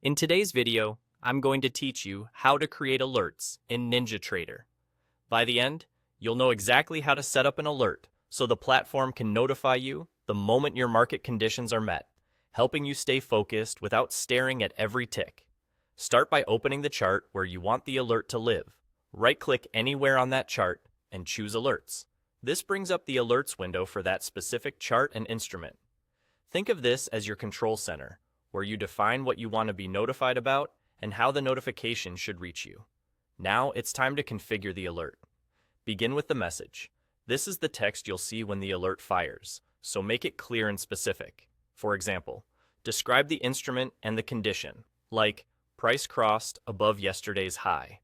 In today's video, I'm going to teach you how to create alerts in NinjaTrader. By the end, you'll know exactly how to set up an alert so the platform can notify you the moment your market conditions are met, helping you stay focused without staring at every tick. Start by opening the chart where you want the alert to live. Right-click anywhere on that chart and choose Alerts. This brings up the Alerts window for that specific chart and instrument. Think of this as your control center, where you define what you want to be notified about and how the notification should reach you. Now it's time to configure the alert. Begin with the message. This is the text you'll see when the alert fires, so make it clear and specific. For example, describe the instrument and the condition, like price crossed above yesterday's high.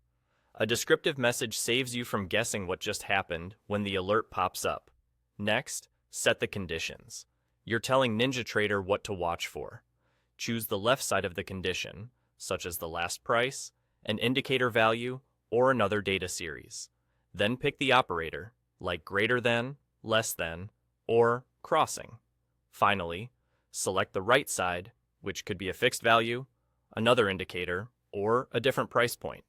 A descriptive message saves you from guessing what just happened when the alert pops up. Next, set the conditions. You're telling NinjaTrader what to watch for. Choose the left side of the condition, such as the last price, an indicator value, or another data series. Then pick the operator, like greater than, less than, or crossing. Finally, select the right side, which could be a fixed value, another indicator, or a different price point.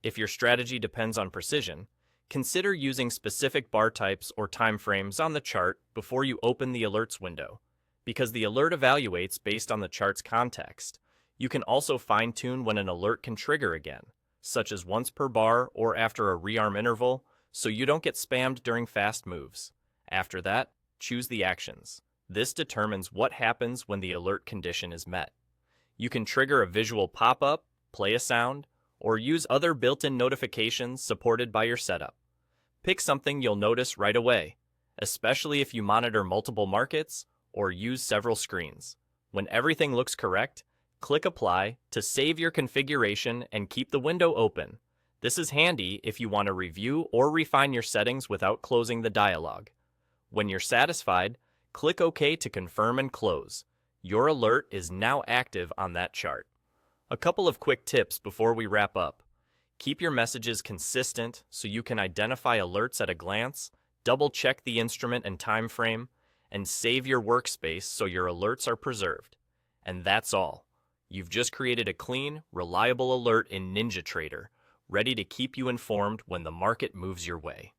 If your strategy depends on precision, consider using specific bar types or time frames on the chart before you open the alerts window, because the alert evaluates based on the chart's context. You can also fine-tune when an alert can trigger again, such as once per bar or after a rearm interval, so you don't get spammed during fast moves. After that, choose the actions. This determines what happens when the alert condition is met. You can trigger a visual pop-up, play a sound, or use other built-in notifications supported by your setup. Pick something you'll notice right away, especially if you monitor multiple markets or use several screens. When everything looks correct, click Apply to save your configuration and keep the window open. This is handy if you want to review or refine your settings without closing the dialog. When you're satisfied, click OK to confirm and close. Your alert is now active on that chart. A couple of quick tips before we wrap up. Keep your messages consistent so you can identify alerts at a glance, double-check the instrument and time frame, and save your workspace so your alerts are preserved. And that's all. You've just created a clean, reliable alert in NinjaTrader, ready to keep you informed when the market moves your way.